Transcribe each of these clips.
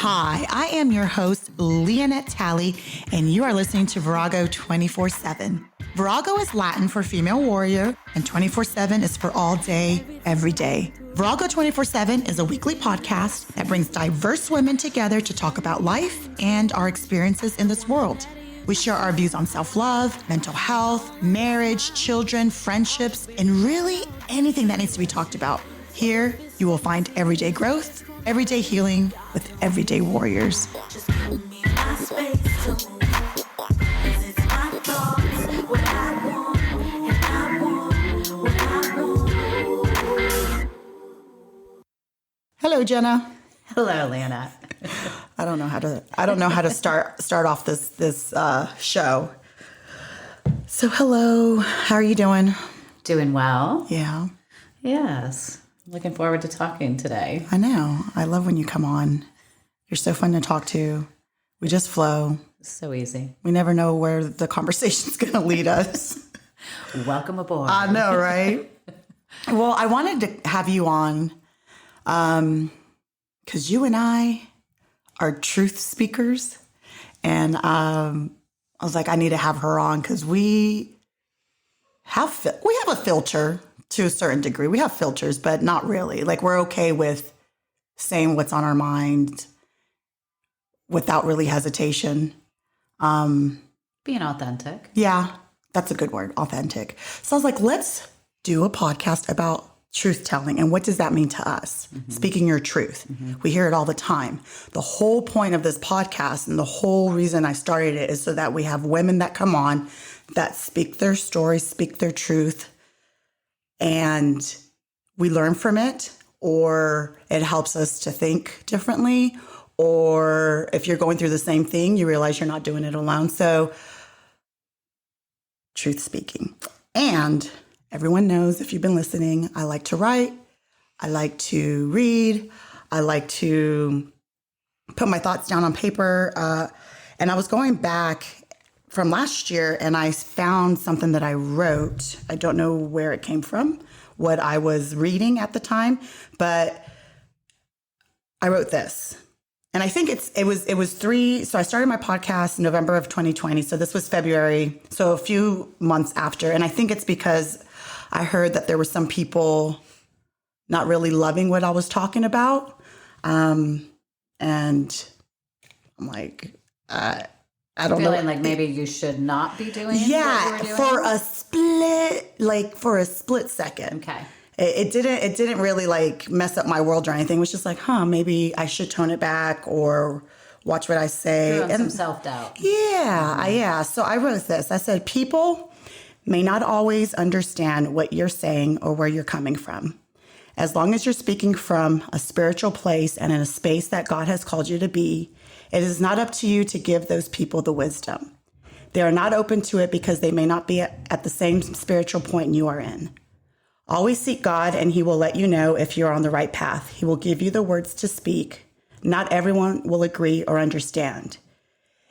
Hi, I am your host, Lyanette Talley, and you are listening to Virago 24/7. Virago is Latin for female warrior, and 24/7 is for all day, every day. Virago 24/7 is a weekly podcast that brings diverse women together to talk about life and our experiences in this world. We share our views on self-love, mental health, marriage, children, friendships, and really anything that needs to be talked about. Here, you will find everyday growth, everyday healing with everyday warriors. Just give me my space to move. 'Cause it's my thoughts, what I want, and I want what I want. Hello, Jenna. Hello, Lyanette. I don't know how to start off this show. So, hello. How are you doing? Doing well. Yeah. Yes. Looking forward to talking today. I know. I love when you come on. You're so fun to talk to. We just flow. So easy. We never know where the conversation's going to lead us. Welcome aboard. I know, right? Well, I wanted to have you on because you and I are truth speakers. And I was like, I need to have her on because we have a filter. To a certain degree. We have filters, but not really. Like, we're okay with saying what's on our mind without really hesitation. Being authentic. Yeah, that's a good word, authentic. So I was like, let's do a podcast about truth telling. And what does that mean to us? Mm-hmm. Speaking your truth. Mm-hmm. We hear it all the time. The whole point of this podcast and the whole reason I started it is so that we have women that come on that speak their story, speak their truth, and we learn from it, or it helps us to think differently, or if you're going through the same thing, you realize you're not doing it alone. So, truth speaking. And everyone knows, if you've been listening, I like to write, I like to read, I like to put my thoughts down on paper. And I was going back from last year, and I found something that I wrote. I don't know where it came from, what I was reading at the time, but I wrote this. And I think it was three. So I started my podcast in November of 2020. So this was February. So a few months after. And I think it's because I heard that there were some people not really loving what I was talking about. And I'm like, I don't know. Feeling like maybe you should not be doing what you were doing? For a split second. Okay. It didn't really like mess up my world or anything. It was just like, maybe I should tone it back or watch what I say. And some self-doubt. Yeah, yeah. So I wrote this. I said, people may not always understand what you're saying or where you're coming from. As long as you're speaking from a spiritual place and in a space that God has called you to be, it is not up to you to give those people the wisdom. They are not open to it because they may not be at the same spiritual point you are in. Always seek God, and He will let you know if you're on the right path. He will give you the words to speak. Not everyone will agree or understand.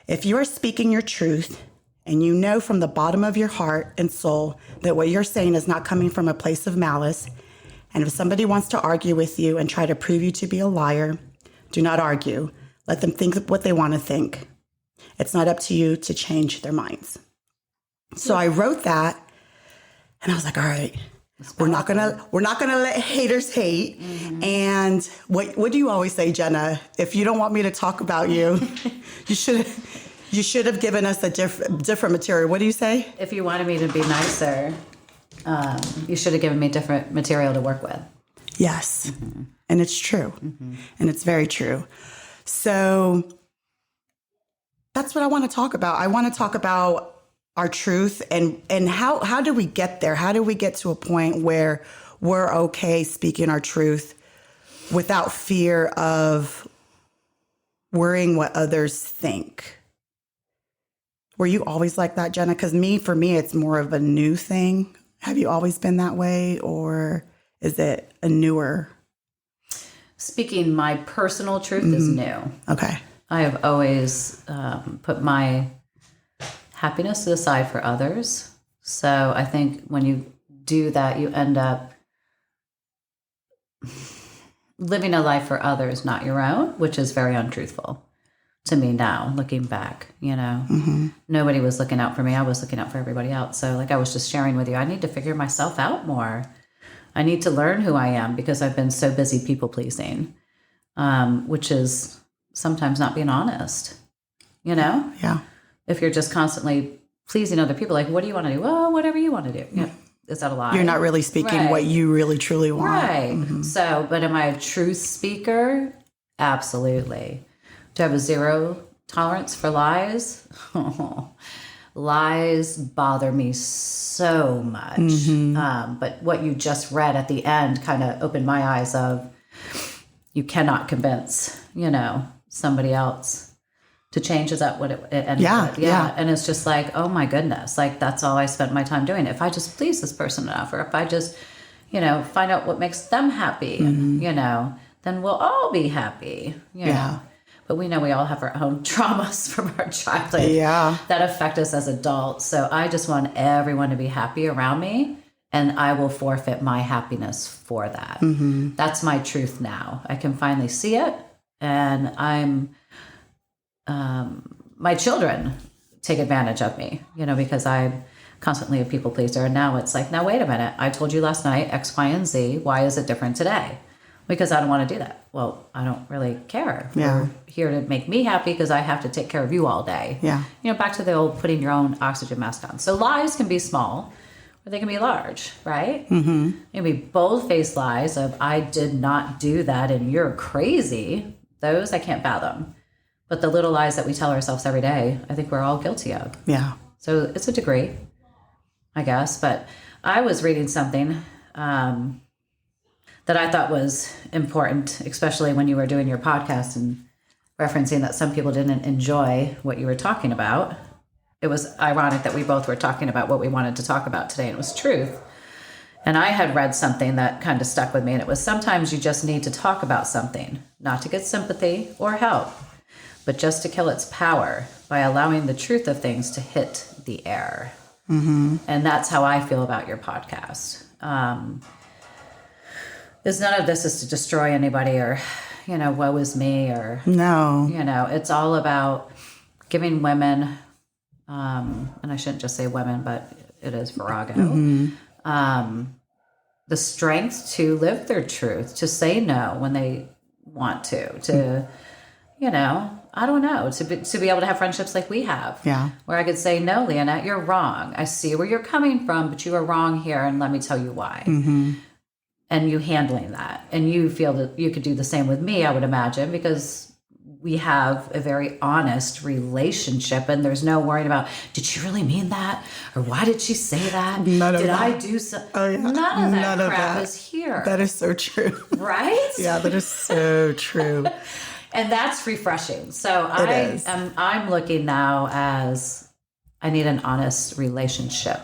If you are speaking your truth, and you know from the bottom of your heart and soul that what you're saying is not coming from a place of malice, and if somebody wants to argue with you and try to prove you to be a liar, do not argue. Let them think what they want to think. It's not up to you to change their minds. So I wrote that, and I was like, all right, we're not gonna let haters hate. Mm-hmm. And what do you always say, Jenna? If you don't want me to talk about you, you should have given us a different material. What do you say? If you wanted me to be nicer, you should have given me different material to work with. Yes. Mm-hmm. And it's true. Mm-hmm. And it's very true. So that's what I want to talk about. I want to talk about our truth and how do we get there? How do we get to a point where we're okay speaking our truth without fear of worrying what others think? Were you always like that, Jenna? Because for me, it's more of a new thing. Have you always been that way, or is it a newer? Speaking my personal truth is new. Okay. I have always put my happiness to the side for others. So I think when you do that, you end up living a life for others, not your own, which is very untruthful to me now, looking back, Nobody was looking out for me. I was looking out for everybody else. So like I was just sharing with you, I need to figure myself out more. I need to learn who I am because I've been so busy people pleasing, which is sometimes not being honest, Yeah. If you're just constantly pleasing other people, like, what do you want to do? Well, whatever you want to do. Yeah. Is that a lie? You're not really speaking what you really, truly want. Right. So, but am I a truth speaker? Absolutely. Do I have a zero tolerance for lies? Lies bother me so much. But what you just read at the end kind of opened my eyes of you cannot convince, somebody else to change. Is that what it ended with? Yeah. And it's just like, oh my goodness, like that's all I spent my time doing. If I just please this person enough, or if I just, find out what makes them happy, then we'll all be happy, know. But we know we all have our own traumas from our childhood that affect us as adults. So I just want everyone to be happy around me, and I will forfeit my happiness for that. That's my truth now. I can finally see it, and my children take advantage of me, because I'm constantly a people pleaser. And now it's like, now wait a minute. I told you last night X, Y, and Z. Why is it different today? Because I don't want to do that. Well, I don't really care. You're here to make me happy because I have to take care of you all day. Yeah. Back to the old putting your own oxygen mask on. So lies can be small or they can be large, right? It can be bold-faced lies of I did not do that and you're crazy. Those I can't fathom. But the little lies that we tell ourselves every day, I think we're all guilty of. Yeah. So it's a degree, I guess. But I was reading something that I thought was important, especially when you were doing your podcast and referencing that some people didn't enjoy what you were talking about. It was ironic that we both were talking about what we wanted to talk about today, and it was truth. And I had read something that kind of stuck with me, and it was sometimes you just need to talk about something, not to get sympathy or help, but just to kill its power by allowing the truth of things to hit the air. And that's how I feel about your podcast. Is none of this is to destroy anybody or, woe is me or, no, it's all about giving women, and I shouldn't just say women, but it is Virago, the strength to live their truth, to say no when they want to, I don't know, to be able to have friendships like we have. Yeah. Where I could say, no, Lyanette, you're wrong. I see where you're coming from, but you are wrong here. And let me tell you why. And you handling that. And you feel that you could do the same with me, I would imagine, because we have a very honest relationship and there's no worrying about, did she really mean that? Or why did she say that? Did I do so? Oh, yeah. None of that crap is here. That is so true. Right? Yeah, that is so true. And that's refreshing. So I'm looking now as I need an honest relationship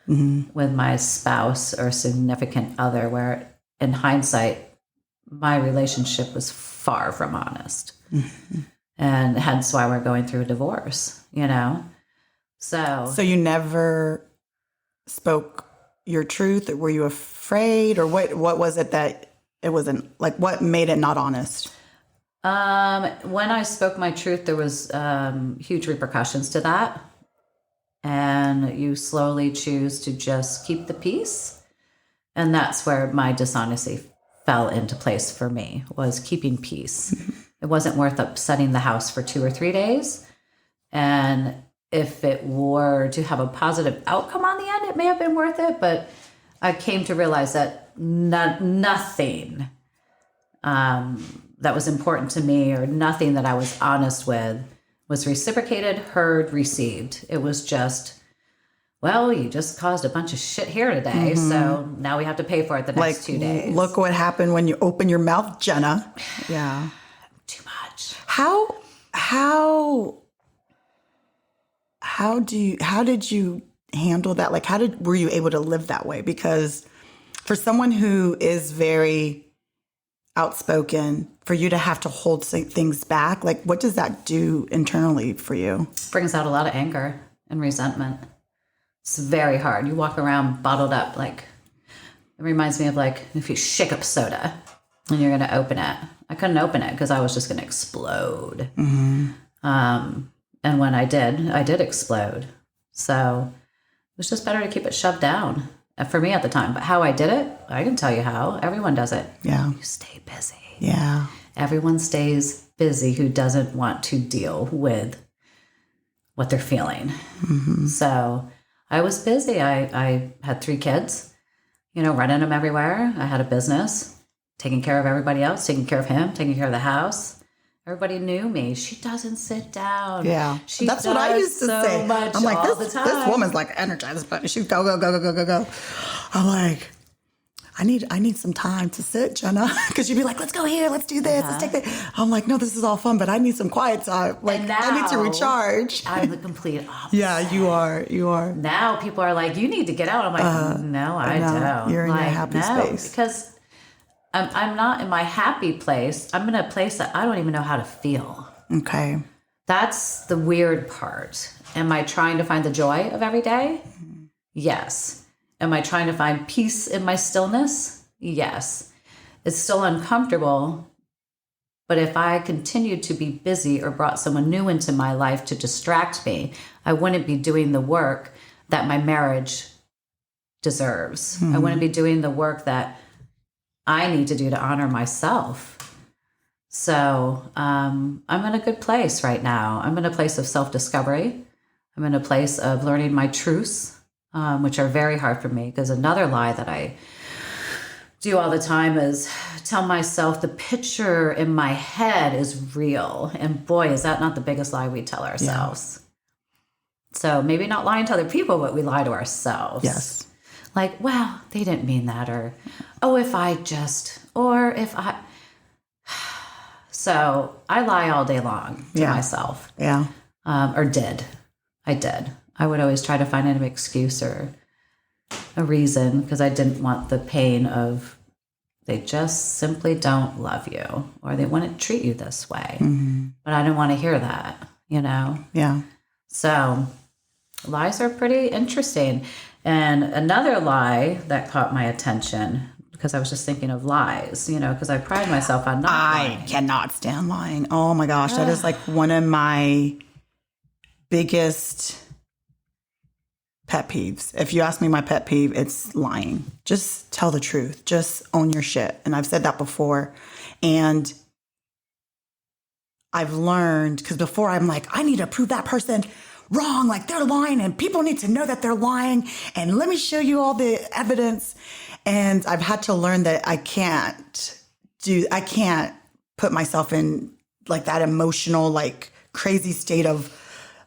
with my spouse or significant other, where in hindsight, my relationship was far from honest. And hence why we're going through a divorce, So you never spoke your truth? Or were you afraid? Or what was it that it wasn't, like, what made it not honest? When I spoke my truth, there was huge repercussions to that. And you slowly choose to just keep the peace. And that's where my dishonesty fell into place for me, was keeping peace. It wasn't worth upsetting the house for 2 or 3 days. And if it were to have a positive outcome on the end, it may have been worth it. But I came to realize that nothing that was important to me, or nothing that I was honest with, was reciprocated, heard, received. It was just, well, you just caused a bunch of shit here today, so now we have to pay for it the next 2 days. Look what happened when you open your mouth, Jenna. Yeah. Too much. How did you handle that? Like, were you able to live that way? Because for someone who is very outspoken, for you to have to hold things back, like, what does that do internally for you? Brings out a lot of anger and resentment. It's very hard. You walk around bottled up, like, it reminds me of, like, if you shake up soda. and you're going to open it. I couldn't open it because I was just going to explode. And when I did explode. So it was just better to keep it shoved down for me at the time. But how I did it, I can tell you how. Everyone does it. Yeah. You stay busy. Yeah. Everyone stays busy who doesn't want to deal with what they're feeling. So I was busy. I had 3 kids, running them everywhere. I had a business, taking care of everybody else, taking care of him, taking care of the house. Everybody knew me. She doesn't sit down. Yeah. That's what I used to say. I'm like, this woman's like energized, but she go, go, go, go, go, go, go. I'm like, I need some time to sit, Jenna. Because you'd be like, let's go here, let's do this, let's take that. I'm like, no, this is all fun, but I need some quiet time. Like, now, I need to recharge. I'm the complete opposite. Yeah, you are. Now people are like, you need to get out. I'm like, no, I don't. You're in your happy space. Because I'm not in my happy place. I'm in a place that I don't even know how to feel. Okay. That's the weird part. Am I trying to find the joy of every day? Yes. Am I trying to find peace in my stillness? Yes. It's still uncomfortable, but if I continued to be busy or brought someone new into my life to distract me, I wouldn't be doing the work that my marriage deserves. I wouldn't be doing the work that I need to do to honor myself. So I'm in a good place right now. I'm in a place of self-discovery. I'm in a place of learning my truths, which are very hard for me, because another lie that I do all the time is tell myself the picture in my head is real. And boy, is that not the biggest lie we tell ourselves. Yeah. So maybe not lying to other people, but we lie to ourselves. Yes. Like, well, they didn't mean that, or, So I lie all day long to myself. Yeah. I did. I would always try to find an excuse or a reason, because I didn't want the pain of they just simply don't love you, or they wouldn't treat you this way. But I didn't want to hear that, Yeah. So lies are pretty interesting. And another lie that caught my attention, because I was just thinking of lies, because I pride myself on not lying. I cannot stand lying. Oh my gosh. That is like one of my biggest pet peeves. If you ask me my pet peeve, it's lying. Just tell the truth. Just own your shit. And I've said that before. And I've learned, because before I'm like, I need to prove that person wrong. Like, they're lying and people need to know that they're lying. And let me show you all the evidence. And I've had to learn that I can't put myself in like that emotional, like crazy state of,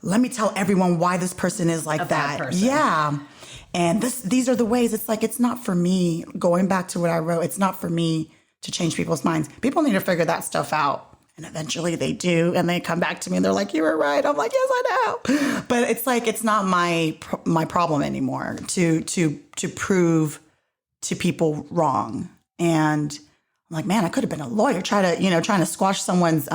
let me tell everyone why this person is like that. Yeah. And these are the ways. It's like, it's not for me. Going back to what I wrote, it's not for me to change people's minds. People need to figure that stuff out. And eventually they do. And they come back to me and they're like, you were right. I'm like, yes, I know. But it's like, it's not my problem anymore to prove to people wrong. And I'm like, man, I could have been a lawyer trying to squash someone's,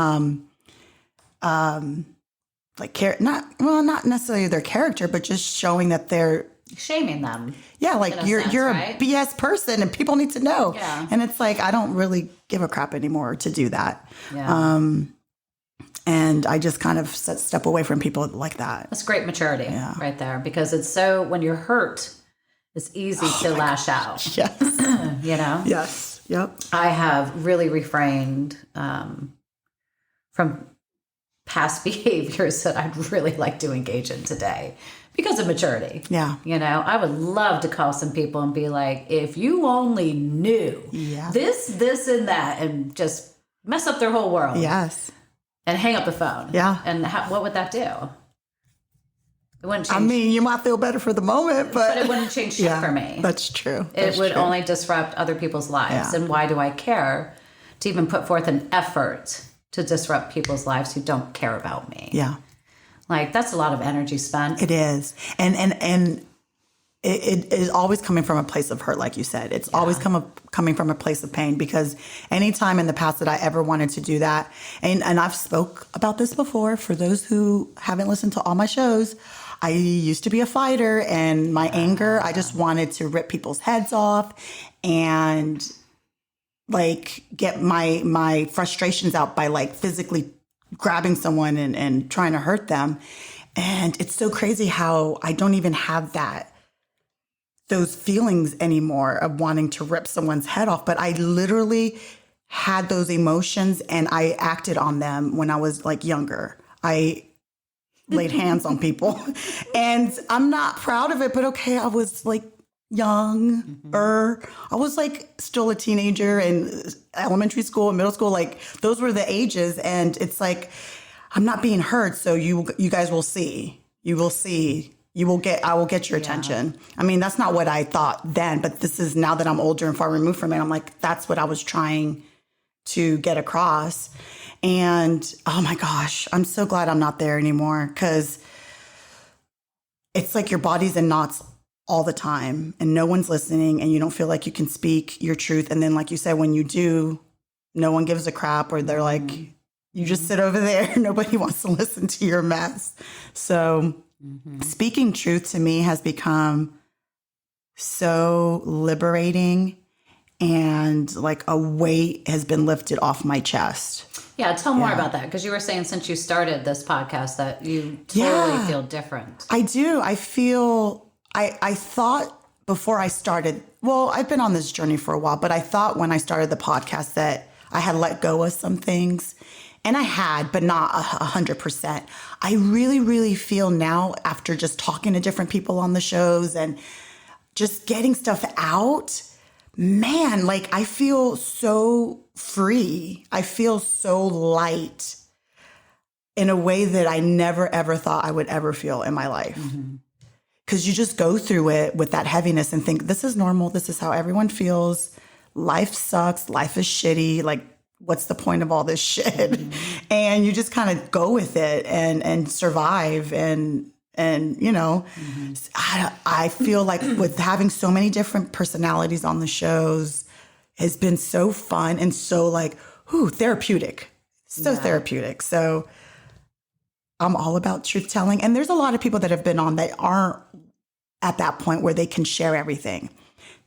like, not necessarily their character, but just showing that they're shaming them. Yeah, like you're right? a BS person and people need to know. Yeah. And it's like, I don't really give a crap anymore to do that. Yeah. And I just kind of step away from people like that. That's great maturity right there, because it's so, when you're hurt, it's easy to lash out. Yes. Yes. Yep. I have really refrained from past behaviors that I'd really like to engage in today because of maturity. Yeah. I would love to call some people and be like, if you only knew this, and that, and just mess up their whole world. Yes. And hang up the phone. Yeah. And what would that do? It wouldn't change. I mean, you might feel better for the moment, but it wouldn't change shit for me. That's true. It would only disrupt other people's lives. Yeah. And why do I care to even put forth an effort to disrupt people's lives who don't care about me? Yeah. Like, that's a lot of energy spent. It is. And it is always coming from a place of hurt, like you said. It's always coming from a place of pain, because anytime in the past that I ever wanted to do that, and I've spoke about this before, for those who haven't listened to all my shows, I used to be a fighter, and my anger, I just wanted to rip people's heads off. And like get my frustrations out by like physically grabbing someone and trying to hurt them. And it's so crazy how I don't even have those feelings anymore of wanting to rip someone's head off. But I literally had those emotions and I acted on them when I was like younger. I laid hands on people and I'm not proud of it, but okay, I was like younger. I was like still a teenager in elementary school and middle school. Like those were the ages. And it's like, I'm not being hurt. So you guys will see, I will get your attention. I mean, that's not what I thought then, but this is now that I'm older and far removed from it. I'm like, that's what I was trying to get across. And oh my gosh, I'm so glad I'm not there anymore, because it's like your body's in knots all the time and no one's listening and you don't feel like you can speak your truth. And then, like you said, when you do, no one gives a crap, or they're like, you just sit over there. Nobody wants to listen to your mess. So speaking truth to me has become so liberating, and like a weight has been lifted off my chest. Yeah, tell more about that, because you were saying since you started this podcast that you totally feel different. I do. I feel, I thought before I started, well, I've been on this journey for a while, but I thought when I started the podcast that I had let go of some things, and I had, but not 100%. I really, really feel now, after just talking to different people on the shows and just getting stuff out, man, like I feel so free. I feel so light in a way that I never, ever thought I would ever feel in my life. Because you just go through it with that heaviness and think, this is normal. This is how everyone feels. Life sucks. Life is shitty. Like, what's the point of all this shit? And you just kind of go with it and survive. And you know, I feel like with having so many different personalities on the shows has been so fun and so like, therapeutic. So therapeutic. So I'm all about truth telling. And there's a lot of people that have been on that aren't at that point where they can share everything.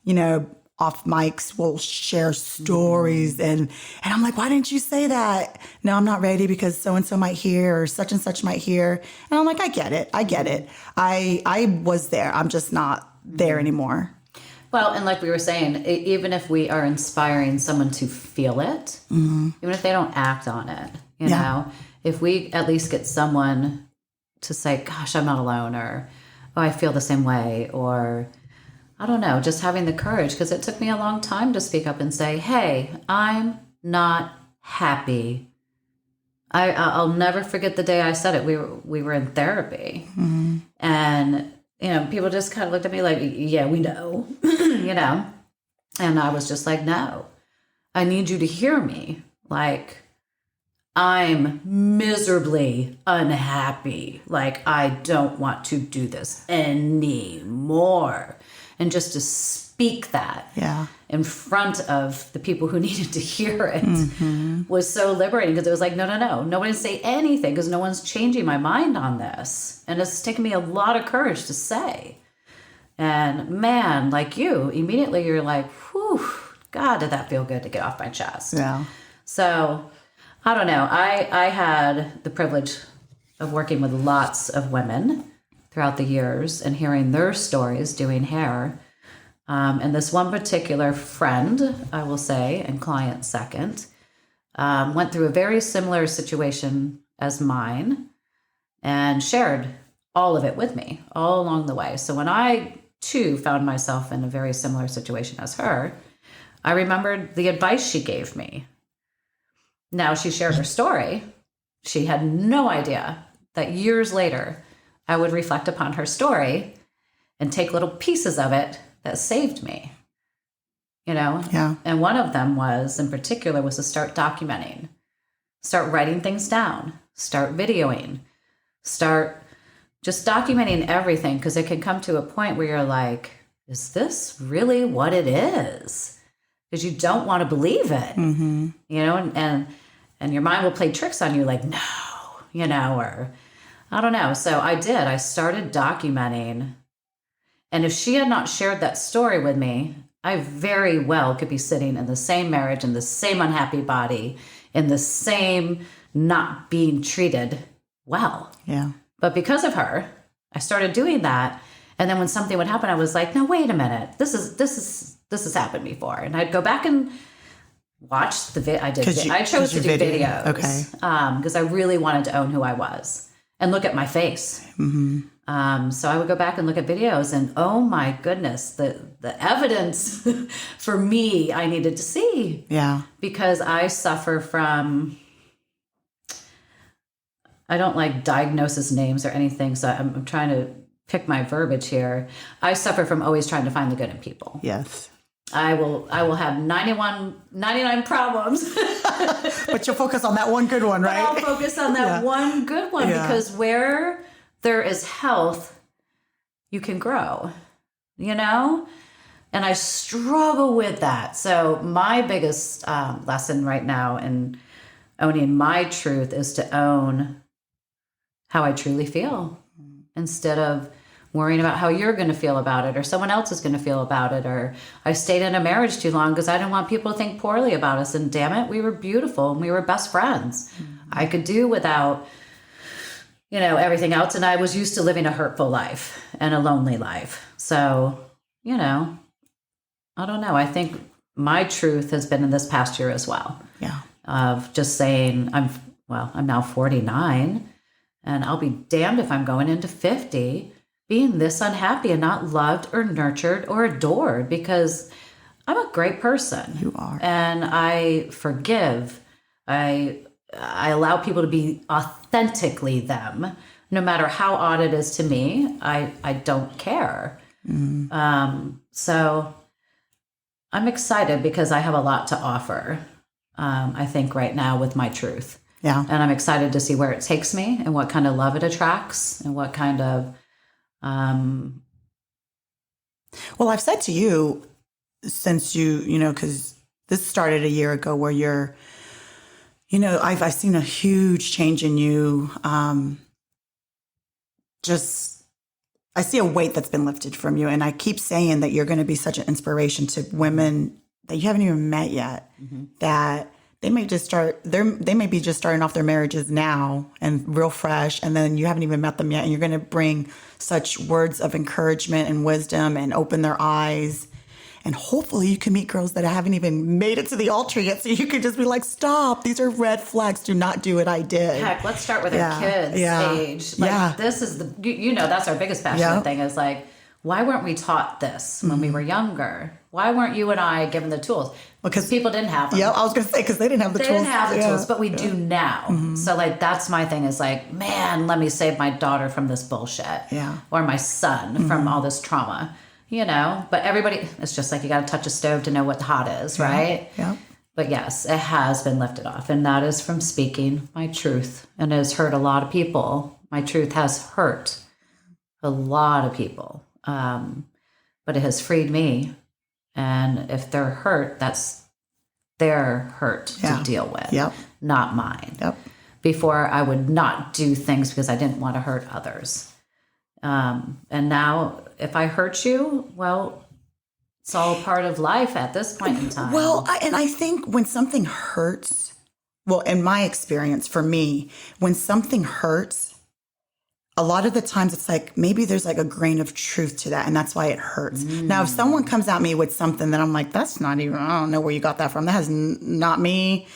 You know, off mics will share stories and I'm like, why didn't you say that? No, I'm not ready because so-and-so might hear, or such and such might hear. And I'm like, I get it. I was there. I'm just not there anymore. Well, and like we were saying, even if we are inspiring someone to feel it, even if they don't act on it, you know, if we at least get someone to say, gosh, I'm not alone, or, oh, I feel the same way, or I don't know, just having the courage, because it took me a long time to speak up and say, hey, I'm not happy. I'll never forget the day I said it. We were in therapy, and you know, people just kind of looked at me like, yeah, we know, you know, and I was just like, no, I need you to hear me. Like, I'm miserably unhappy. Like, I don't want to do this anymore. And just to speak that in front of the people who needed to hear it was so liberating, because it was like, no, nobody say anything, because no one's changing my mind on this. And it's taken me a lot of courage to say. And man, like you, immediately you're like, whew, God, did that feel good to get off my chest. Yeah. So I don't know. I had the privilege of working with lots of women throughout the years and hearing their stories doing hair. And this one particular friend, I will say, and client second, went through a very similar situation as mine and shared all of it with me all along the way. So when I, too, found myself in a very similar situation as her, I remembered the advice she gave me. Now, she shared her story. She had no idea that years later, I would reflect upon her story and take little pieces of it that saved me, you know? Yeah. And one of them was, in particular, was to start documenting, start writing things down, start videoing, start just documenting everything, because it can come to a point where you're like, is this really what it is? Because you don't want to believe it, you know? And your mind will play tricks on you like, no, you know, or I don't know. So I did. I started documenting. And if she had not shared that story with me, I very well could be sitting in the same marriage, in the same unhappy body, in the same not being treated well. Yeah. But because of her, I started doing that. And then when something would happen, I was like, no, wait a minute. This has happened before. And I'd go back and watch the video. I chose to do videos. Okay. Because I really wanted to own who I was and look at my face. Mm-hmm. So I would go back and look at videos, and oh my goodness, the evidence for me, I needed to see. Yeah. Because I suffer from, I don't like diagnosis names or anything, so I'm trying to pick my verbiage here. I suffer from always trying to find the good in people. Yes. I will have 99 problems. But you'll focus on that one good one, right? But I'll focus on that one good one, because where there is health, you can grow, And I struggle with that. So my biggest lesson right now in owning my truth is to own how I truly feel, instead of worrying about how you're going to feel about it or someone else is going to feel about it. Or I stayed in a marriage too long because I didn't want people to think poorly about us. And damn it, we were beautiful and we were best friends. I could do without, everything else. And I was used to living a hurtful life and a lonely life. So, I don't know. I think my truth has been in this past year as well. Yeah. Of just saying, I'm now 49, and I'll be damned if I'm going into 50 being this unhappy and not loved or nurtured or adored, because I'm a great person. You are. And I forgive. I allow people to be authentically them, no matter how odd it is to me. I don't care. So I'm excited because I have a lot to offer, I think, right now with my truth. Yeah. And I'm excited to see where it takes me and what kind of love it attracts and what kind of... Well, I've said to you since because this started a year ago where you're, I've seen a huge change in you. I see a weight that's been lifted from you. And I keep saying that you're going to be such an inspiration to women that you haven't even met yet, that they may be just starting off their marriages now and real fresh. And then you haven't even met them yet. And you're going to bring such words of encouragement and wisdom and open their eyes. And hopefully you can meet girls that haven't even made it to the altar yet. So you can just be like, stop. These are red flags. Do not do what I did. Heck, let's start with our kids' age. This is that's our biggest passionate thing is like, why weren't we taught this when we were younger? Why weren't you and I given the tools? Because people didn't have them. Yeah, I was going to say, because they didn't have the tools. They didn't have the tools, but we do now. So that's my thing is like, man, let me save my daughter from this bullshit. Yeah. Or my son from all this trauma, But everybody, it's just like you got to touch a stove to know what hot is, right? Yeah. But yes, it has been lifted off. And that is from speaking my truth. And it has hurt a lot of people. My truth has hurt a lot of people. But it has freed me. And if they're hurt, that's their hurt to deal with, not mine. Yep. Before, I would not do things because I didn't want to hurt others. And now, if I hurt you, well, it's all part of life at this point in time. Well, I think when something hurts, well, in my experience, for me, when something hurts, a lot of the times it's like, maybe there's like a grain of truth to that. And that's why it hurts. Now, if someone comes at me with something that I'm like, that's not even, I don't know where you got that from. That has not me.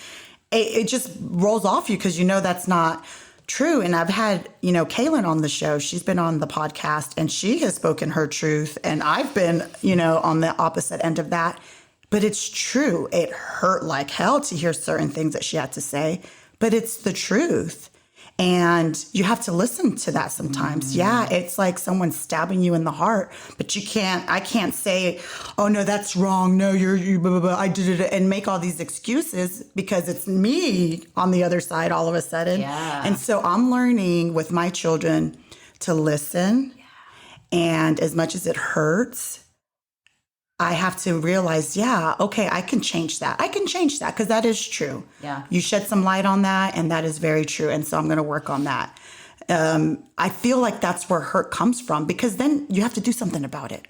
It just rolls off you because that's not true. And I've had, Kaylin on the show. She's been on the podcast and she has spoken her truth. And I've been, on the opposite end of that. But it's true. It hurt like hell to hear certain things that she had to say. But it's the truth. And you have to listen to that sometimes. Yeah, it's like someone stabbing you in the heart, but I can't say, oh no, that's wrong. No, you blah, blah, blah, I did it, and make all these excuses because it's me on the other side all of a sudden. Yeah. And so I'm learning with my children to listen. Yeah. And as much as it hurts, I have to realize, okay, I can change that. I can change that because that is true. Yeah. You shed some light on that, and that is very true. And so I'm going to work on that. I feel like that's where hurt comes from because then you have to do something about it.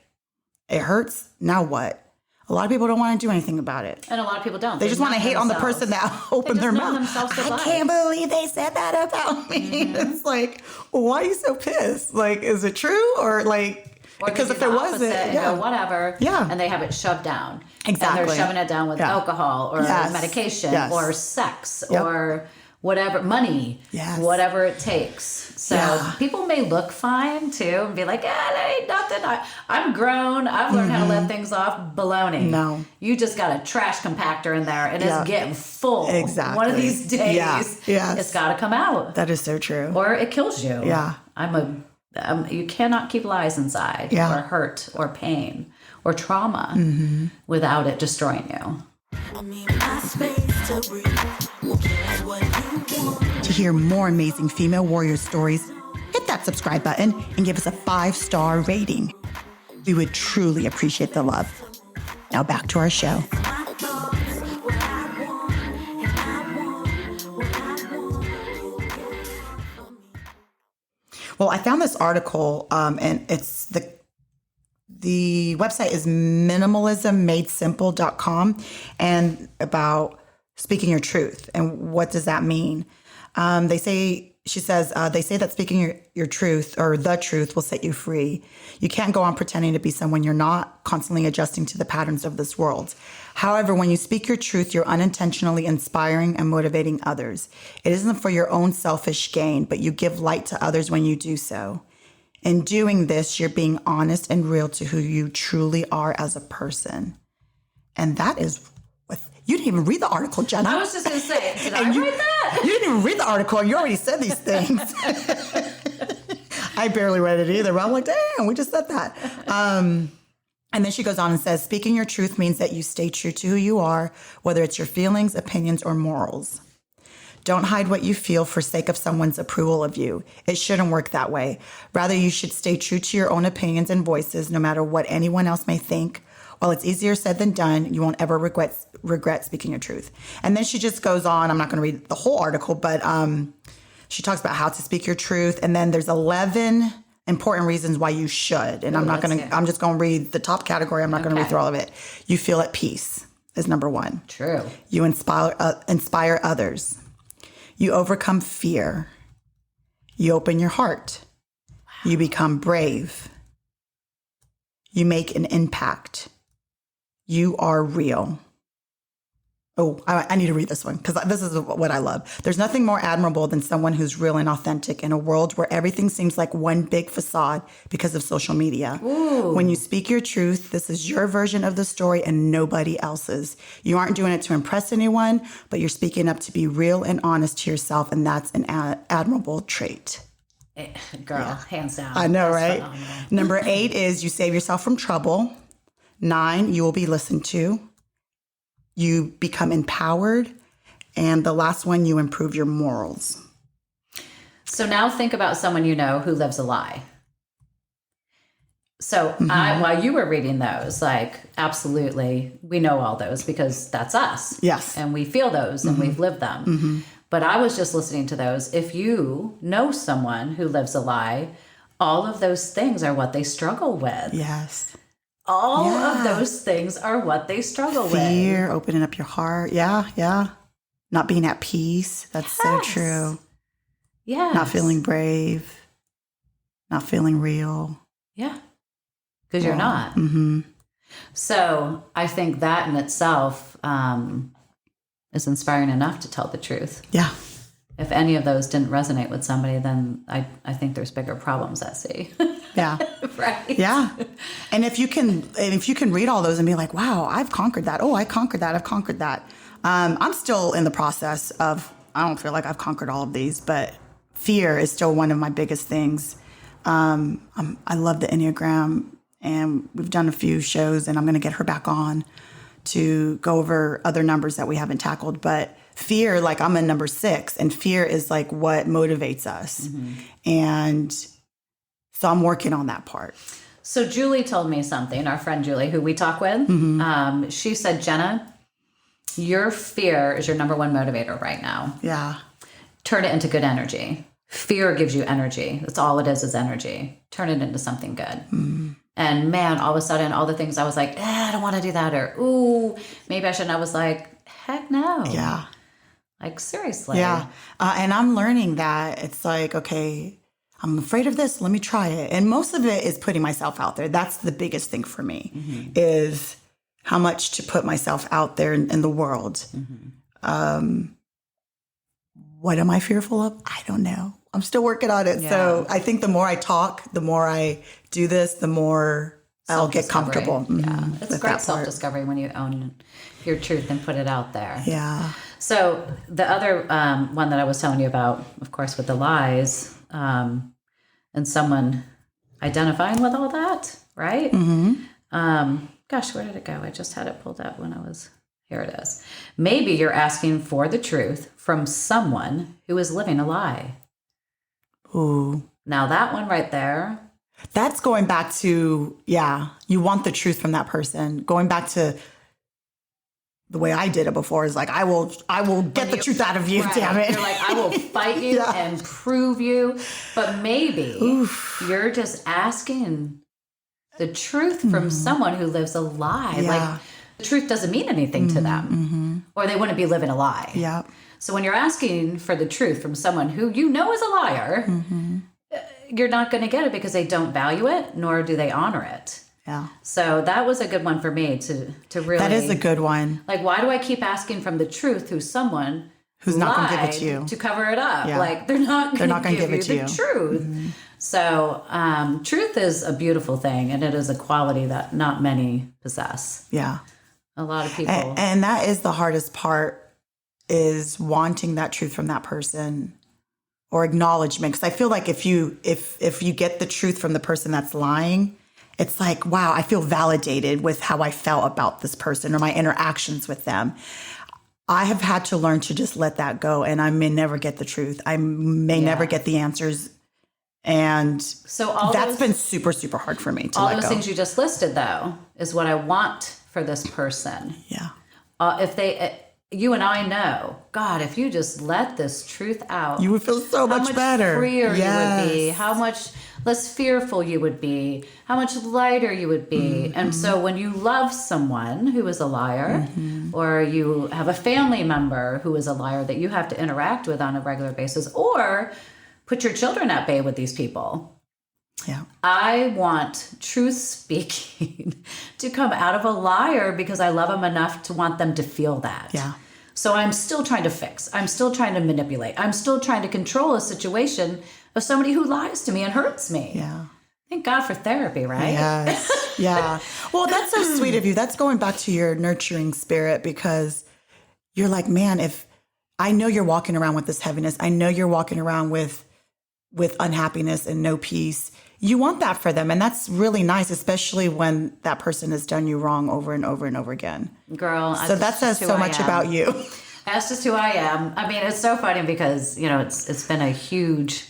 It hurts. Now what? A lot of people don't want to do anything about it. And a lot of people don't. They just want to hate on the person that opened their mouth. I can't believe they said that about me. It's like, why are you so pissed? Like, is it true? Or like, because if there wasn't, go, whatever. Yeah. And they have it shoved down. Exactly. And they're shoving it down with alcohol or medication or sex or whatever, money, whatever it takes. So people may look fine too and be like, that ain't nothing. I'm grown. I've learned how to let things off. Baloney. No. You just got a trash compactor in there and it's getting full. Exactly. One of these days, it's got to come out. That is so true. Or it kills you. Yeah. You cannot keep lies inside or hurt or pain or trauma without it destroying you. To hear more amazing female warrior stories, hit that subscribe button and give us a 5-star rating. We would truly appreciate the love. Now back to our show. Well, I found this article, and it's the website is minimalismmadesimple.com, and about speaking your truth. And what does that mean? They say that speaking your truth or the truth will set you free. You can't go on pretending to be someone you're not, constantly adjusting to the patterns of this world. However, when you speak your truth, you're unintentionally inspiring and motivating others. It isn't for your own selfish gain, but you give light to others when you do so. In doing this, you're being honest and real to who you truly are as a person. And that is you didn't even read the article, Jenna. I was just going to say, did I read that? You didn't even read the article, and you already said these things. I barely read it either, but I'm like, damn, we just said that. And then she goes on and says, speaking your truth means that you stay true to who you are, whether it's your feelings, opinions, or morals. Don't hide what you feel for sake of someone's approval of you. It shouldn't work that way. Rather, you should stay true to your own opinions and voices, no matter what anyone else may think. While it's easier said than done, you won't ever regret speaking your truth. And then she just goes on. I'm not going to read the whole article, but she talks about how to speak your truth. And then there's 11 important reasons why you should. And I'm just going to read the top category. I'm not going to read through all of it. You feel at peace is number 1. True. You inspire others. You overcome fear. You open your heart. Wow. You become brave. You make an impact. You are real. Oh, I need to read this one because this is what I love. There's nothing more admirable than someone who's real and authentic in a world where everything seems like one big facade because of social media. Ooh. When you speak your truth, this is your version of the story and nobody else's. You aren't doing it to impress anyone, but you're speaking up to be real and honest to yourself, and that's an admirable trait. Girl, hands down. I know, that's right? Phenomenal. Number 8 is you save yourself from trouble. 9, you will be listened to. You become empowered. And the last one, you improve your morals. So now think about someone you know who lives a lie. So while you were reading those, like, absolutely, we know all those because that's us. Yes. And we feel those and we've lived them. But I was just listening to those. If you know someone who lives a lie, all of those things are what they struggle with. Yes. All of those things are what they struggle with. Fear, opening up your heart. Yeah. Not being at peace. That's so true. Yeah. Not feeling brave. Not feeling real. Yeah. Because you're not. So I think that in itself is inspiring enough to tell the truth. Yeah. If any of those didn't resonate with somebody, then I think there's bigger problems at sea. Yeah. Right. Yeah. And if you can read all those and be like, wow, I've conquered that. Oh, I conquered that. I've conquered that. I'm still in the process of, I don't feel like I've conquered all of these, but fear is still one of my biggest things. I love the Enneagram, and we've done a few shows, and I'm going to get her back on to go over other numbers that we haven't tackled. But fear, like, I'm a number 6, and fear is like what motivates us. And so I'm working on that part. So Julie told me something, our friend Julie, who we talk with. She said, Jenna, your fear is your number 1 motivator right now. Yeah. Turn it into good energy. Fear gives you energy. That's all it is energy. Turn it into something good. And man, all of a sudden, all the things I was like, I don't want to do that. Or, ooh, maybe I shouldn't. I was like, heck no. Yeah. Like, seriously. Yeah. And I'm learning that it's like, okay, I'm afraid of this. Let me try it. And most of it is putting myself out there. That's the biggest thing for me is how much to put myself out there in the world. What am I fearful of? I don't know. I'm still working on it. Yeah. So I think the more I talk, the more I do this, the more I'll get comfortable. Yeah. It's great self-discovery when you own your truth and put it out there. Yeah. So the other one that I was telling you about, of course, with the lies, and someone identifying with all that, right? Gosh, where did it go? I just had it pulled up when I was... Here it is. Maybe you're asking for the truth from someone who is living a lie. Ooh. Now that one right there. That's going back to, you want the truth from that person. Going back to the way I did it before is like, I will get the truth out of you, right. Damn it. You're like, I will fight you and prove you. But maybe you're just asking the truth from someone who lives a lie. Yeah. Like, the truth doesn't mean anything to them, or they wouldn't be living a lie. Yeah. So when you're asking for the truth from someone who you know is a liar, you're not going to get it because they don't value it, nor do they honor it. Yeah. So that was a good one for me to really. That is a good one. Like, why do I keep asking from the truth who's someone who's not going to give it to you to cover it up? Yeah. Like, they're not going to give you the truth. So truth is a beautiful thing, and it is a quality that not many possess. Yeah. A lot of people. And that is the hardest part, is wanting that truth from that person or acknowledgement. Because I feel like if you get the truth from the person that's lying, it's like, wow, I feel validated with how I felt about this person or my interactions with them. I have had to learn to just let that go, and I may never get the truth. I may never get the answers. And so that's been super, super hard for me to let go. All those things you just listed, though, is what I want for this person. Yeah. If you and I know, God, if you just let this truth out, you would feel so much better. How much freer you would be, how much less fearful you would be, how much lighter you would be. And so when you love someone who is a liar, or you have a family member who is a liar that you have to interact with on a regular basis, or put your children at bay with these people. Yeah. I want truth speaking to come out of a liar because I love them enough to want them to feel that. Yeah. So I'm still trying to fix. I'm still trying to manipulate. I'm still trying to control a situation of somebody who lies to me and hurts me. Yeah. Thank God for therapy, right? Yes. Yeah. Well, that's so sweet of you. That's going back to your nurturing spirit, because you're like, man, if I know you're walking around with this heaviness, I know you're walking around with unhappiness and no peace. You want that for them. And that's really nice, especially when that person has done you wrong over and over and over again. Girl. So that says so much about you. That's just who I am. I mean, it's so funny because, it's been a huge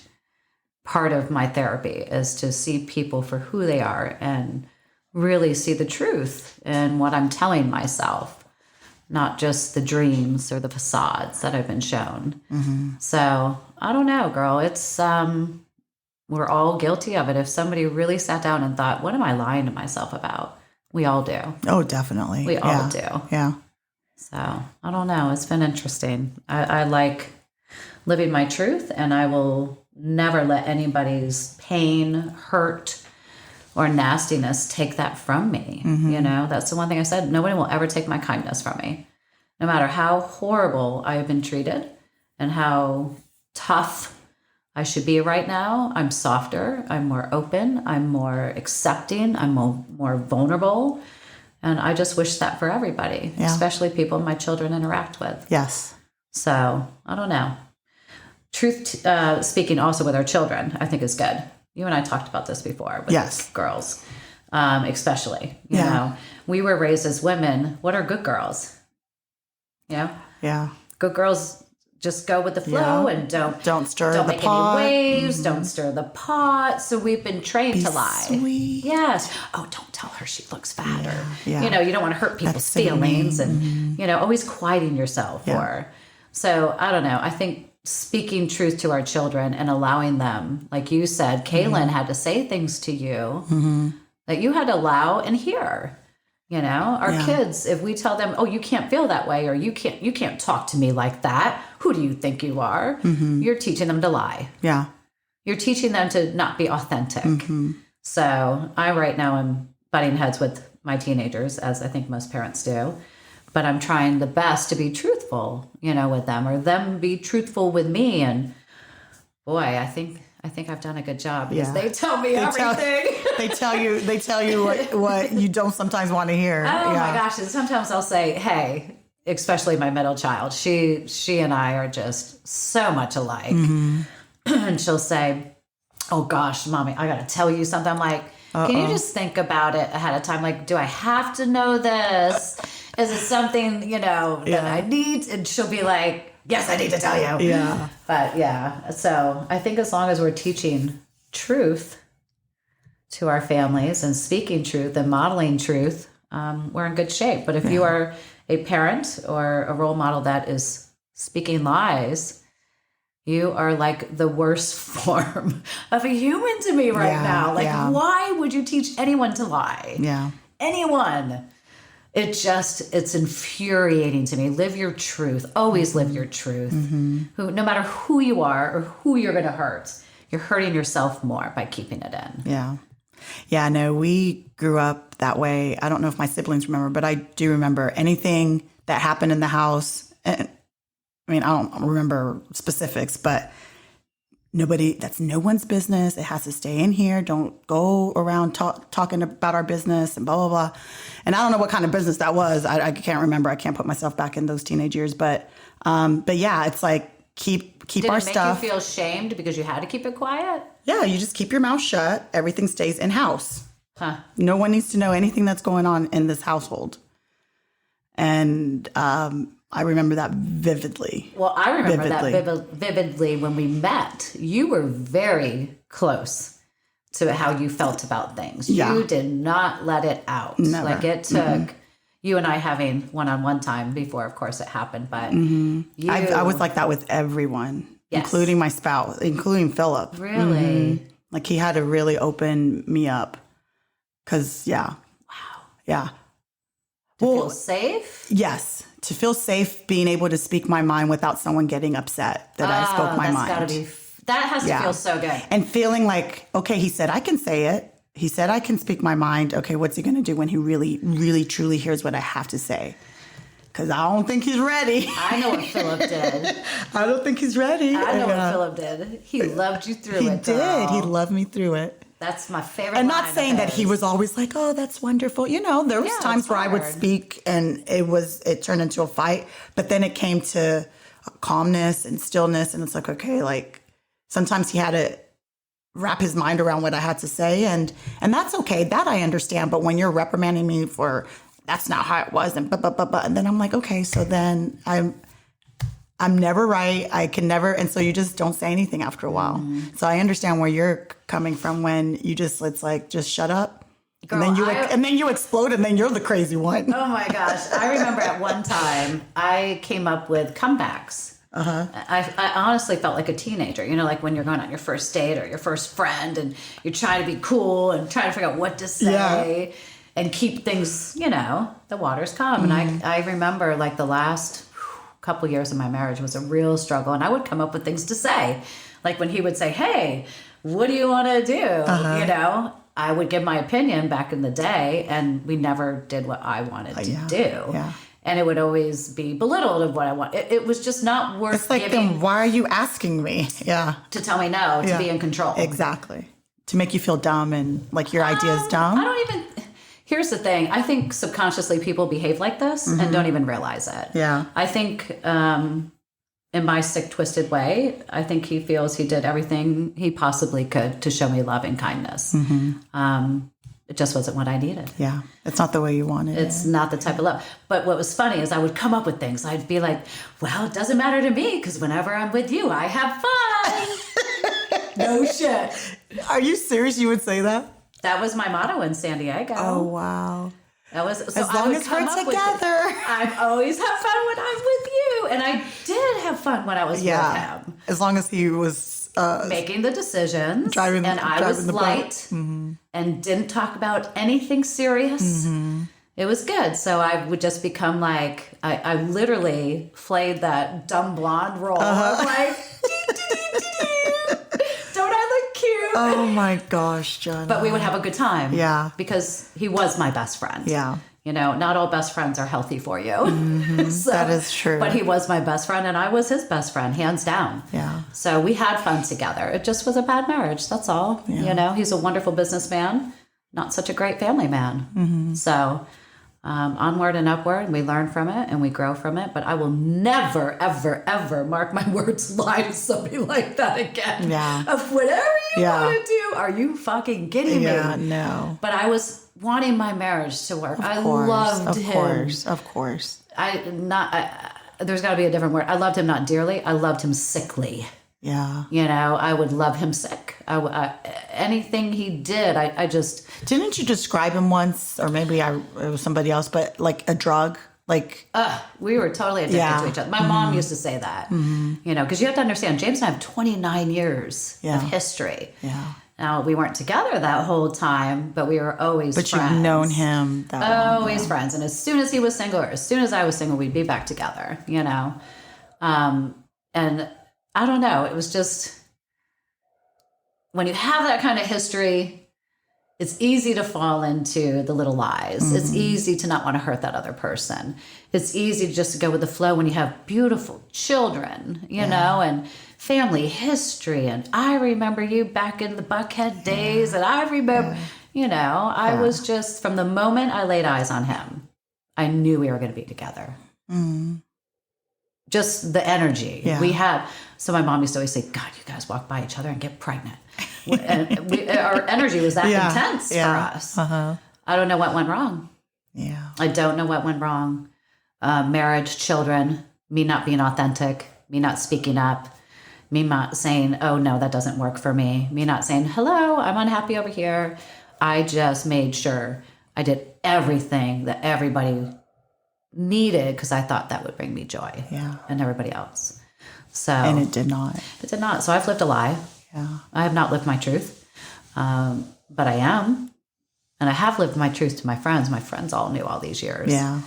part of my therapy is to see people for who they are and really see the truth in what I'm telling myself, not just the dreams or the facades that I've been shown. So I don't know, girl. It's, we're all guilty of it. If somebody really sat down and thought, what am I lying to myself about? We all do. Oh, definitely. We all do. Yeah. So I don't know. It's been interesting. I like living my truth, and I will never let anybody's pain, hurt, or nastiness take that from me. That's the one thing I said. Nobody will ever take my kindness from me. No matter how horrible I have been treated and how tough I should be right now, I'm softer, I'm more open, I'm more accepting, I'm more vulnerable. And I just wish that for everybody, especially people my children interact with. Yes. So I don't know. Truth speaking also with our children, I think is good. You and I talked about this before with girls, especially. You know, we were raised as women. What are good girls? Yeah. Good girls just go with the flow and don't stir don't the make pot. any waves, don't stir the pot. So we've been trained to lie. Sweet. Yes. Oh, don't tell her she looks fatter. Yeah. You don't want to hurt people's feelings and, always quieting yourself. So I don't know. I think speaking truth to our children and allowing them, like you said, Kaylin had to say things to you that you had to allow and hear. Our kids, if we tell them, oh, you can't feel that way, or you can't talk to me like that. Who do you think you are? You're teaching them to lie. Yeah. You're teaching them to not be authentic. So I right now am butting heads with my teenagers, as I think most parents do. But I'm trying the best to be truthful, with them, or them be truthful with me. And boy, I think I've done a good job, because they tell me everything. They tell you what you don't sometimes want to hear. Oh my gosh. And sometimes I'll say, hey, especially my middle child, she and I are just so much alike. And she'll say, oh gosh, Mommy, I got to tell you something. I'm like, can you just think about it ahead of time? Like, do I have to know this? Is it something, that I need? And she'll be like, yes, I need to tell you. Yeah. But so I think as long as we're teaching truth to our families and speaking truth and modeling truth, we're in good shape. But if you are a parent or a role model that is speaking lies, you are like the worst form of a human to me right now. Like, why would you teach anyone to lie? Yeah. Anyone. It's infuriating to me. Live your truth. Always live your truth. No matter who you are or who you're going to hurt, you're hurting yourself more by keeping it in. Yeah. Yeah, no, we grew up that way. I don't know if my siblings remember, but I do remember anything that happened in the house. And I don't remember specifics, but that's no one's business. It has to stay in here. Don't go around talking about our business and blah, blah, blah. And I don't know what kind of business that was. I can't remember. I can't put myself back in those teenage years. But yeah, it's like keep our stuff. Did it make you feel shamed because you had to keep it quiet? Yeah, you just keep your mouth shut. Everything stays in-house. Huh. No one needs to know anything that's going on in this household. And I remember that vividly. Well, I remember that vividly when we met. You were very close to how you felt about things. Yeah. You did not let it out. Never. Like, it took you and I having one-on-one time before, of course, it happened. But I was like that with everyone, including my spouse, including Philip. Really? Like, he had to really open me up. Because, Wow. Yeah. To feel safe? Yes. To feel safe, being able to speak my mind without someone getting upset that I spoke my mind. That has to feel so good. And feeling like, okay, he said I can say it. He said I can speak my mind. Okay, what's he going to do when he really, really, truly hears what I have to say? Because I don't think he's ready. I know what Philip did. I don't think he's ready. I know what Philip did. He loved you through it, girl. He loved me through it. That's my favorite And line not saying that he was always like, oh, that's wonderful. There was times where I would speak and it turned into a fight. But then it came to calmness and stillness. And it's like, okay, like sometimes he had to wrap his mind around what I had to say. And that's okay. That I understand. But when you're reprimanding me for that's not how it was and and then I'm like, okay, so then I'm never right. I can never. And so you just don't say anything after a while. So I understand where you're coming from when it's like, just shut up. Girl, and then you explode and then you're the crazy one. Oh my gosh. I remember at one time I came up with comebacks. I honestly felt like a teenager, like when you're going on your first date or your first friend and you're trying to be cool and trying to figure out what to say and keep things, the water's calm. And I remember like the last couple years of my marriage was a real struggle, and I would come up with things to say, like when he would say, hey, what do you want to do? I would give my opinion back in the day, and we never did what I wanted to do. And it would always be belittled of what I want. It was just not worth it's like, giving. Then why are you asking me? Yeah. To tell me no, to be in control. Exactly. To make you feel dumb and like your idea is dumb. Here's the thing. I think subconsciously people behave like this and don't even realize it. Yeah. I think in my sick, twisted way, I think he feels he did everything he possibly could to show me love and kindness. It just wasn't what I needed. Yeah. It's not the way you wanted it. It's not the type of love. But what was funny is I would come up with things. I'd be like, well, it doesn't matter to me because whenever I'm with you, I have fun. No shit. Are you serious you would say that? That was my motto in San Diego. Oh, wow. That was so as long as we're together. I always have fun when I'm with you. And I did have fun when I was with him. As long as he was making the decisions, driving and I was the light and didn't talk about anything serious. It was good. So I would just become like, I literally played that dumb blonde role. I'm like, don't I look cute? Oh my gosh, Jenna. But we would have a good time. Yeah. Because he was my best friend. Yeah. You know, not all best friends are healthy for you. So, that is true. But he was my best friend and I was his best friend, hands down. Yeah. So we had fun together. It just was a bad marriage. That's all. Yeah. You know, he's a wonderful businessman, not such a great family man. So onward and upward, and we learn from it and we grow from it. But I will never, ever, ever, mark my words, lie to somebody like that again. Yeah. Of whatever you want to do. Are you fucking kidding me? Yeah, no. But I was wanting my marriage to work. I loved him. Of course. There's got to be a different word. I loved him not dearly. I loved him sickly. Yeah. You know, I would love him sick. Anything he did, I just... Didn't you describe him once, or maybe it was somebody else, but like a drug? Like... we were totally addicted to each other. My mom used to say that, you know, because you have to understand, James and I have 29 years of history. Yeah. Now, we weren't together that whole time, but we were always friends. But you've known him that long. Always friends. And as soon as he was single, or as soon as I was single, we'd be back together, you know. And I don't know. It was just, when you have that kind of history, it's easy to fall into the little lies. It's easy to not want to hurt that other person. It's easy just to go with the flow when you have beautiful children, you know, and family history. And I remember you back in the Buckhead days. And I remember, you know, I was just, from the moment I laid eyes on him, I knew we were going to be together. Just the energy we had. So my mom used to always say, God, you guys walk by each other and get pregnant. And our energy was that intense for us. I don't know what went wrong. Yeah. I don't know what went wrong. Marriage, children, me not being authentic, me not speaking up, me not saying, oh, no, that doesn't work for me. Me not saying, hello, I'm unhappy over here. I just made sure I did everything that everybody needed because I thought that would bring me joy and everybody else. So, and it did not. It did not. So I've lived a lie. Yeah. I have not lived my truth, but I am. And I have lived my truth to my friends. My friends all knew all these years. Yeah.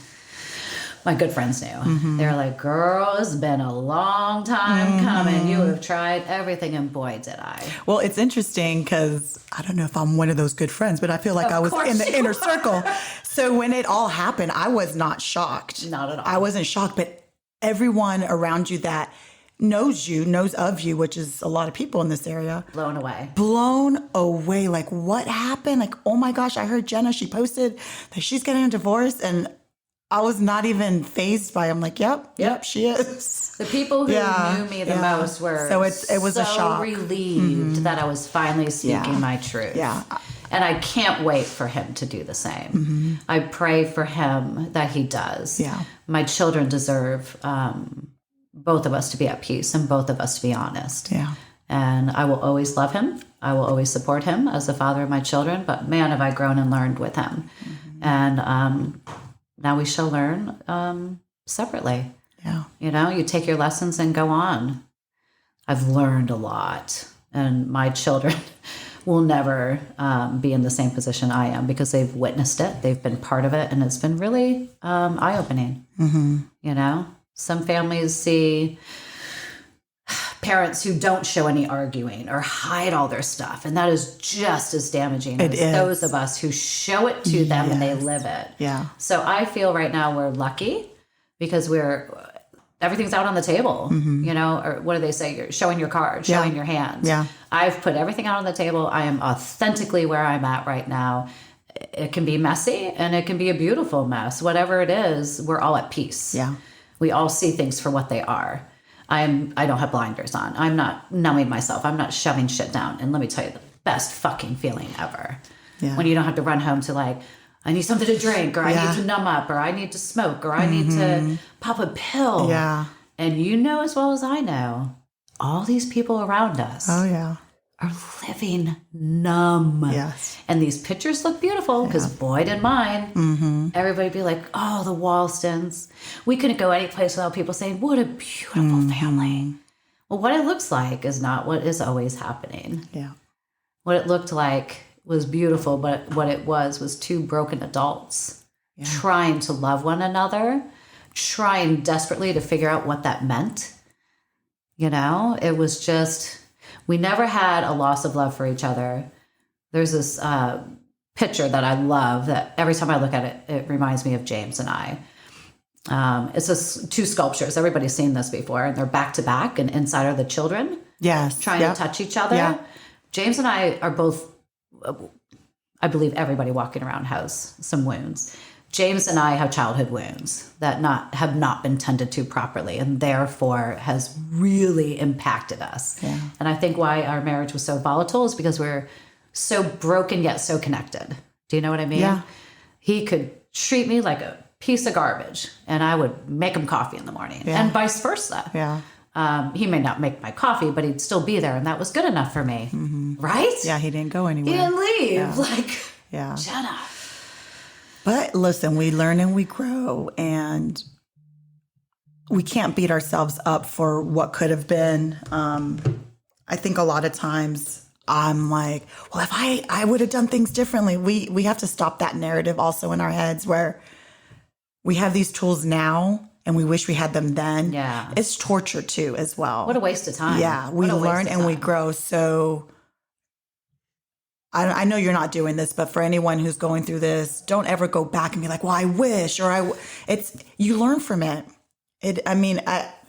My good friends knew. They were like, girl, it's been a long time coming. You have tried everything. And boy, did I. Well, it's interesting because I don't know if I'm one of those good friends, but I feel like I was in the inner circle. So when it all happened, I was not shocked. Not at all. I wasn't shocked, but everyone around you that knows of you, which is a lot of people in this area. Blown away. Blown away. Like, what happened? Like, oh my gosh, I heard Jenna, she posted that she's getting a divorce, and I was not even fazed by it. I'm like, yep, she is. The people who knew me the most were so it was a shock. Relieved that I was finally speaking my truth. Yeah. And I can't wait for him to do the same. I pray for him that he does. Yeah. My children deserve both of us to be at peace and both of us to be honest. Yeah. And I will always love him. I will always support him as the father of my children. But man, have I grown and learned with him. And now we shall learn separately. Yeah. You know, you take your lessons and go on. I've learned a lot. And my children will never be in the same position I am because they've witnessed it. They've been part of it. And it's been really eye-opening. You know, some families see parents who don't show any arguing or hide all their stuff. And that is just as damaging as those of us who show it to them and they live it. Yeah. So I feel right now we're lucky because everything's out on the table, you know, or what do they say? You're showing your card, showing your hands. Yeah. I've put everything out on the table. I am authentically where I'm at right now. It can be messy and it can be a beautiful mess. Whatever it is, we're all at peace. Yeah. We all see things for what they are. I don't have blinders on. I'm not numbing myself. I'm not shoving shit down. And let me tell you, the best fucking feeling ever. Yeah. When you don't have to run home to like, I need something to drink, or I need to numb up, or I need to smoke, or I need to pop a pill. Yeah. And you know as well as I know, all these people around us are living numb. Yes. And these pictures look beautiful because boy did mine. Everybody be like, oh, the Walstons. We couldn't go any place without people saying, what a beautiful family. Well, what it looks like is not what is always happening. Yeah. What it looked like was beautiful, but what it was two broken adults trying to love one another, trying desperately to figure out what that meant. You know, it was just, we never had a loss of love for each other. There's this picture that I love that every time I look at it, it reminds me of James and I. It's just two sculptures. Everybody's seen this before, and they're back to back, and inside are the children. Yes. Trying to touch each other. Yeah. James and I are both, I believe everybody walking around has some wounds. James and I have childhood wounds that have not been tended to properly, and therefore has really impacted us. Yeah. And I think why our marriage was so volatile is because we're so broken yet so connected. Do you know what I mean? Yeah. He could treat me like a piece of garbage, and I would make him coffee in the morning, and vice versa. Yeah. He may not make my coffee, but he'd still be there, and that was good enough for me. Mm-hmm. Right? Yeah, he didn't go anywhere. He didn't leave. Jenna. But listen, we learn and we grow, and we can't beat ourselves up for what could have been. I think a lot of times I'm like, well, if I would have done things differently, we have to stop that narrative also in our heads where we have these tools now and we wish we had them then. Yeah. It's torture too, as well. What a waste of time. Yeah. We learn and we grow. So I know you're not doing this, but for anyone who's going through this, don't ever go back and be like, well, I wish, or you learn from it. It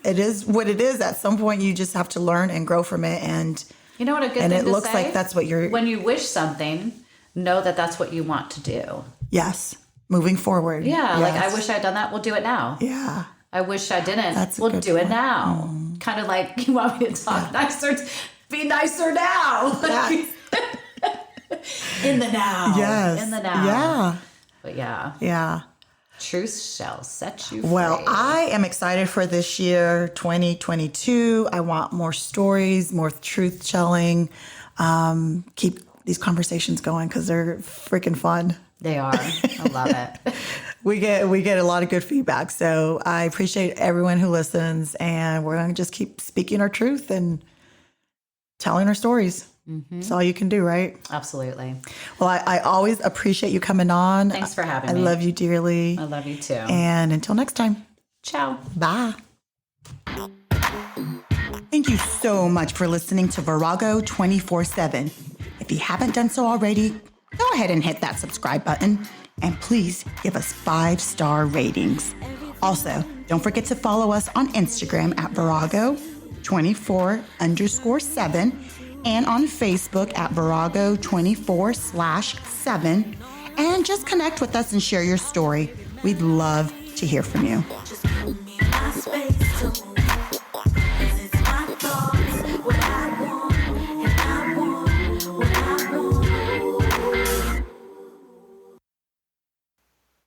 is what it is. At some point you just have to learn and grow from it. And you know what a good thing to say? And it looks like that's what you're... When you wish something, know that that's what you want to do. Yes. Moving forward. Yeah. Yes. Like, I wish I'd done that. We'll do it now. Yeah. I wish I didn't. We'll do it now. Mm. Kind of like, you want me to talk nicer, be nicer now. Yes. In the now. Yes. In the now. Yeah. But yeah. Yeah. Truth shall set you free. Well, I am excited for this year, 2022. I want more stories, more truth telling. Keep these conversations going because they're freaking fun. They are. I love it. We get a lot of good feedback. So I appreciate everyone who listens, and we're going to just keep speaking our truth and telling our stories. Mm-hmm. That's all you can do, right? Absolutely. Well, I always appreciate you coming on. Thanks for having me. I love you dearly. I love you too. And until next time. Ciao. Bye. Thank you so much for listening to Virago 24/7. If you haven't done so already, go ahead and hit that subscribe button. And please give us 5-star ratings. Also, don't forget to follow us on Instagram at Virago 24_7. And on Facebook at Virago 24/7. And just connect with us and share your story. We'd love to hear from you.